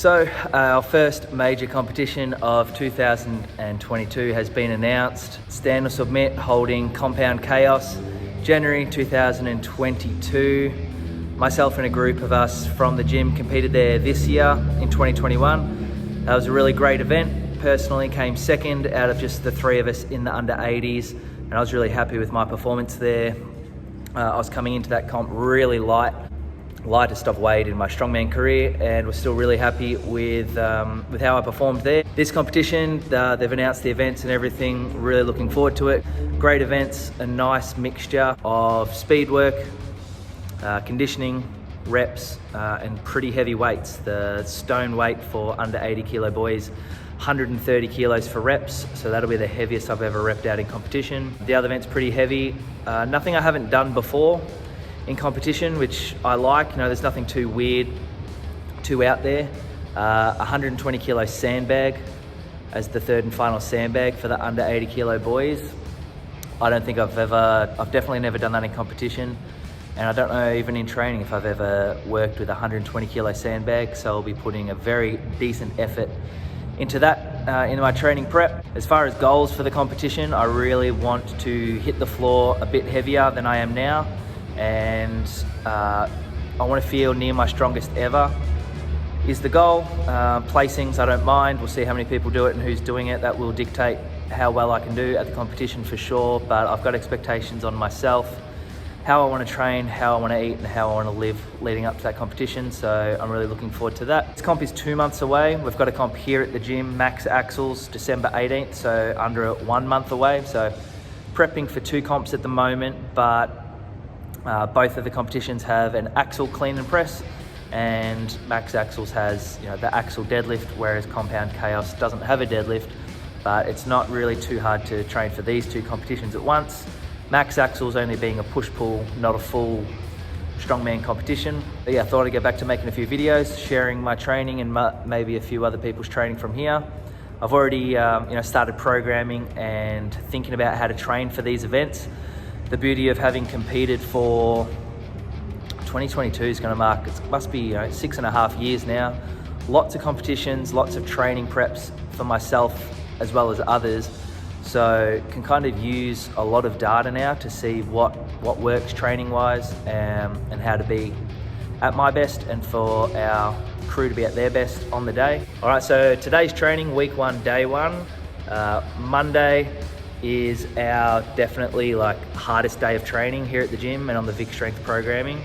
Our first major competition of 2022 has been announced. Stand or Submit, holding Compound Chaos, January 2022. Myself and a group of us from the gym competed there this year in 2021. That was a really great event. Personally came second out of just the three of us in the under 80s, and I was really happy with my performance there. I was coming into that comp really lightest I've weighed in my strongman career, and was still really happy with how I performed there. This competition, they've announced the events and everything, really looking forward to it. Great events, a nice mixture of speed work, conditioning, reps, and pretty heavy weights. The stone weight for under 80 kilo boys, 130 kilos for reps, so that'll be the heaviest I've ever repped out in competition. The other event's pretty heavy, nothing I haven't done before in competition, which I like. You know, there's nothing too weird, too out there. 120 kilo sandbag as the third and final sandbag for the under 80 kilo boys. I've definitely never done that in competition, and I don't know even in training if I've ever worked with a 120 kilo sandbag, so I'll be putting a very decent effort into that in my training prep. As far as goals for the competition, I really want to hit the floor a bit heavier than I am now, and I want to feel near my strongest ever is the goal. Placings, I don't mind. We'll see how many people do it and who's doing it. That will dictate how well I can do at the competition for sure, but I've got expectations on myself, how I want to train, how I want to eat, and how I want to live leading up to that competition, so I'm really looking forward to that. This comp is 2 months away. We've got a comp here at the gym, Max Axles, December 18th, so under 1 month away. So prepping for 2 comps at the moment, but both of the competitions have an axle clean and press, and Max Axles has, you know, the axle deadlift, whereas Compound Chaos doesn't have a deadlift, but it's not really too hard to train for these 2 competitions at once. Max Axles only being a push-pull, not a full strongman competition. But yeah, I thought I'd get back to making a few videos, sharing my training and maybe a few other people's training from here. I've already started programming and thinking about how to train for these events. The beauty of having competed for 2022 is going to mark, it must be 6.5 years now. Lots of competitions, lots of training preps for myself as well as others. So can kind of use a lot of data now to see what works training wise, and how to be at my best and for our crew to be at their best on the day. All right, so today's training, week 1, day 1. Monday is our definitely hardest day of training here at the gym and on the Vic Strength programming.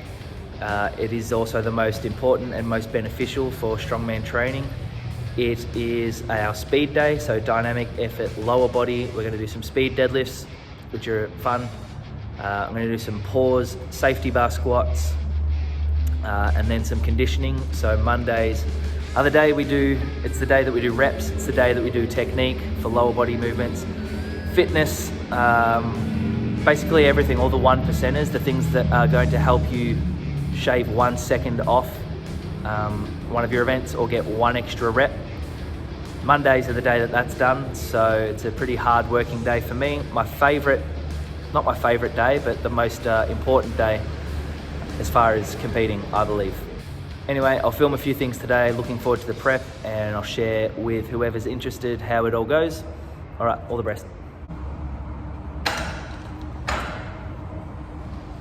It is also the most important and most beneficial for strongman training. It is our speed day, so dynamic effort, lower body. We're going to do some speed deadlifts, which are fun. I'm going to do some pause, safety bar squats, and then some conditioning. So Mondays are the day it's the day that we do reps, it's the day that we do technique for lower body movements, fitness, basically everything, all the 1%ers, the things that are going to help you shave 1 second off one of your events or get 1 extra rep. Mondays are the day that's done, so it's a pretty hard working day for me. Not my favorite day, but the most important day as far as competing, I believe. Anyway, I'll film a few things today, looking forward to the prep, and I'll share with whoever's interested how it all goes. All right, all the best.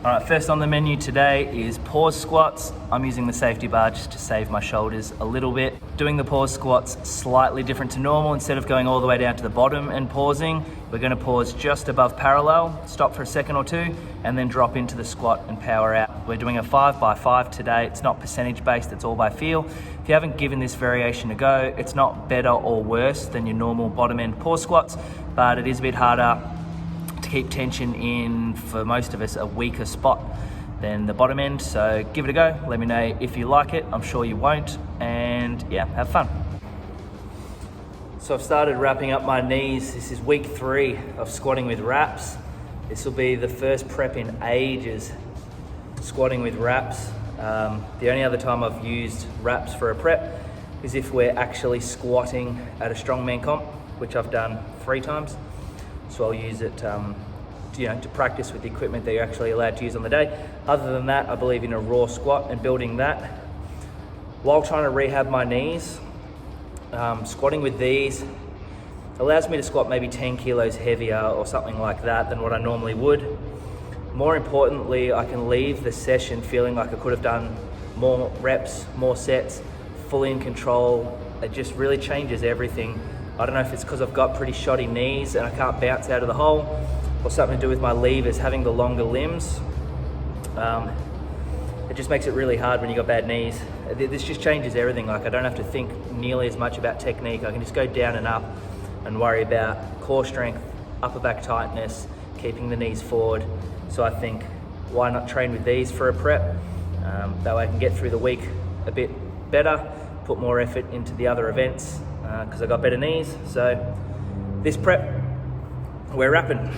All right, first on the menu today is pause squats. I'm using the safety bar just to save my shoulders a little bit. Doing the pause squats slightly different to normal. Instead of going all the way down to the bottom and pausing, we're gonna pause just above parallel, stop for a second or 2, and then drop into the squat and power out. We're doing a 5x5 today. It's not percentage based, it's all by feel. If you haven't given this variation a go, it's not better or worse than your normal bottom end pause squats, but it is a bit harder to keep tension in, for most of us, a weaker spot than the bottom end. So give it a go, let me know if you like it. I'm sure you won't, and yeah, have fun. So I've started wrapping up my knees. This is week 3 of squatting with wraps. This will be the first prep in ages, squatting with wraps. The only other time I've used wraps for a prep is if we're actually squatting at a strongman comp, which I've done 3 times. So I'll use it to practice with the equipment that you're actually allowed to use on the day. Other than that, I believe in a raw squat and building that. While trying to rehab my knees, Squatting with these allows me to squat maybe 10 kilos heavier or something like that than what I normally would. More importantly, I can leave the session feeling like I could have done more reps, more sets, fully in control. It just really changes everything. I don't know if it's because I've got pretty shoddy knees and I can't bounce out of the hole, or something to do with my levers having the longer limbs. It just makes it really hard when you got bad knees. This just changes everything. Like, I don't have to think nearly as much about technique. I can just go down and up and worry about core strength, upper back tightness, keeping the knees forward. So I think, why not train with these for a prep? That way I can get through the week a bit better, put more effort into the other events because I got better knees. So this prep, we're wrapping.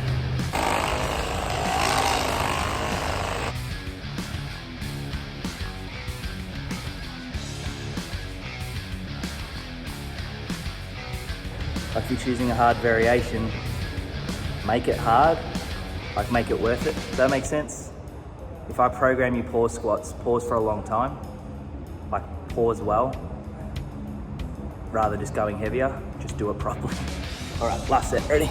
If you're choosing a hard variation, make it hard, like make it worth it. Does that make sense? If I program you pause squats, pause for a long time, like pause well, rather just going heavier, just do it properly. All right, last set, ready?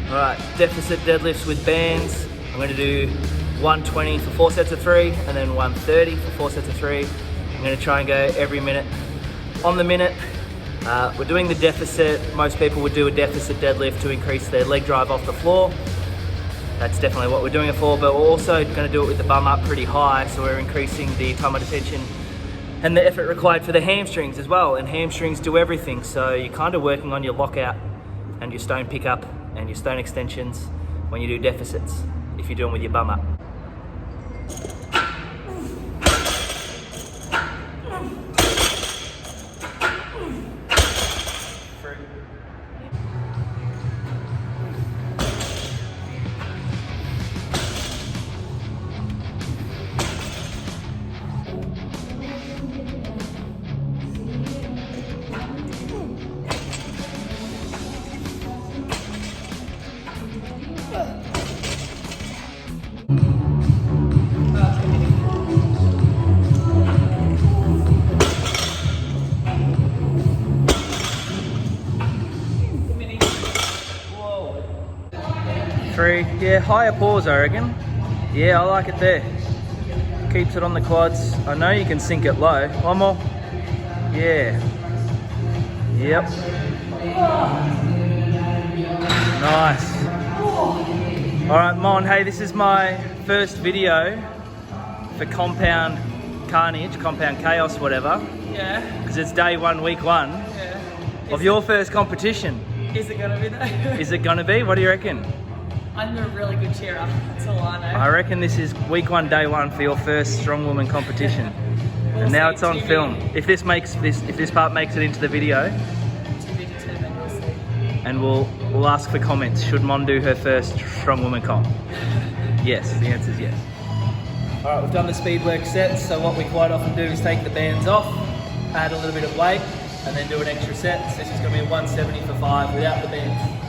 All right, deficit deadlifts with bands. I'm going to do 120 for 4 sets of 3 and then 130 for 4 sets of 3. I'm going to try and go every minute on the minute. We're doing the deficit. Most people would do a deficit deadlift to increase their leg drive off the floor. That's definitely what we're doing it for, but we're also going to do it with the bum up pretty high, so we're increasing the time of detention and the effort required for the hamstrings as well. And hamstrings do everything, so you're kind of working on your lockout and your stone pickup and your stone extensions when you do deficits, if you're doing with your bum up. Three, yeah, higher pause I reckon. Yeah, I like it there. Keeps it on the quads. I know you can sink it low. One more. Yeah. Yep. Nice. All right, Mon, hey, this is my first video for Compound Carnage, Compound Chaos, whatever. Yeah. Because it's day 1, week 1 Yeah. of your first competition. Is it gonna be though? Is it gonna be? What do you reckon? I'm a really good cheerer. That's all I know. I reckon this is week 1, day 1 for your first strong woman competition. And now it's on film. If this part makes it into the video, To be determined, we'll see. and we'll ask for comments. Should Mon do her first strong woman comp? Yes, the answer is yes. All right, we've done the speed work sets. So what we quite often do is take the bands off, add a little bit of weight, and then do an extra set. So this is going to be a 170 for 5 without the bands.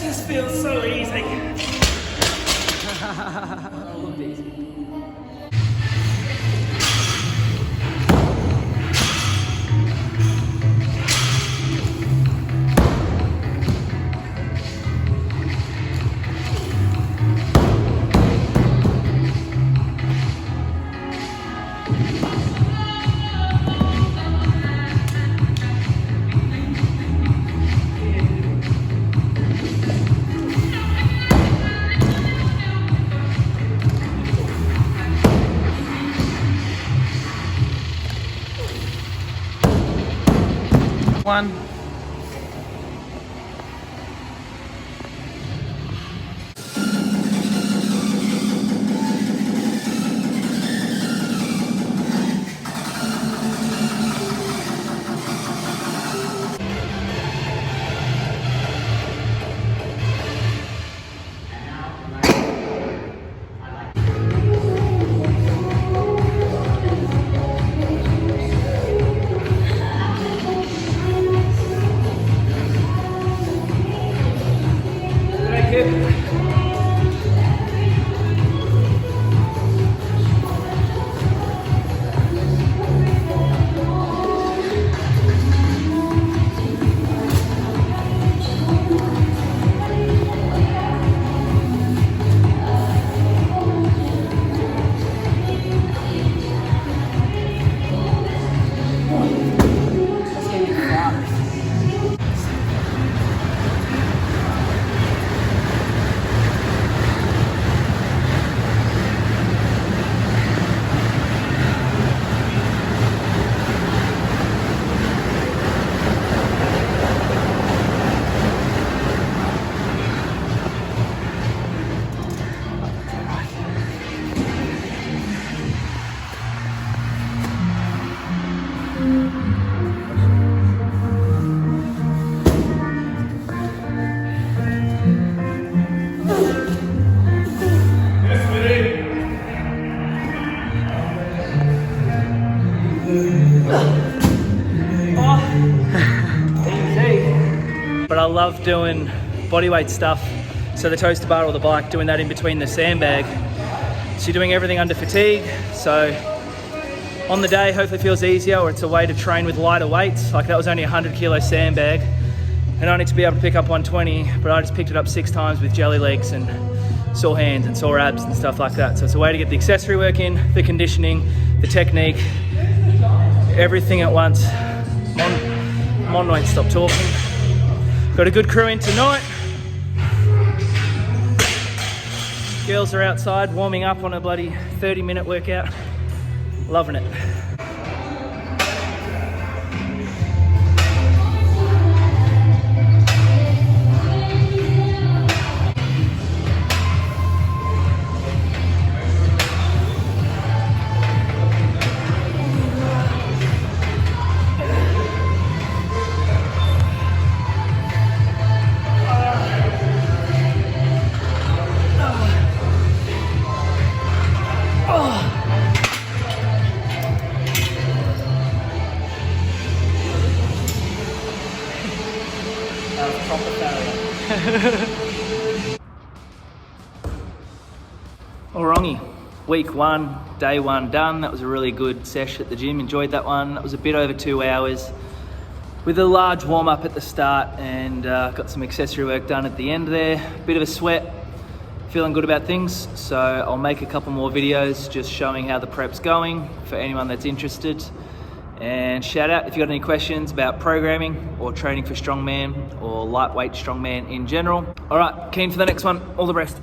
Just feels so easy. Looked easy. 1. But I love doing bodyweight stuff. So the toaster bar or the bike, doing that in between the sandbag. So you're doing everything under fatigue. So on the day, hopefully it feels easier, or it's a way to train with lighter weights. Like that was only a 100 kilo sandbag and I need to be able to pick up 120, but I just picked it up 6 times with jelly legs and sore hands and sore abs and stuff like that. So it's a way to get the accessory work in, the conditioning, the technique, everything at once. Mon won't stop talking. Got a good crew in tonight. Girls are outside warming up on a bloody 30-minute workout. Loving it. Alrighty, week 1, day 1 done. That was a really good sesh at the gym, enjoyed that one. That was a bit over 2 hours with a large warm up at the start and got some accessory work done at the end there. Bit of a sweat, feeling good about things. So I'll make a couple more videos just showing how the prep's going for anyone that's interested. And shout out if you've got any questions about programming or training for strongman or lightweight strongman in general. All right, keen for the next one. All the best.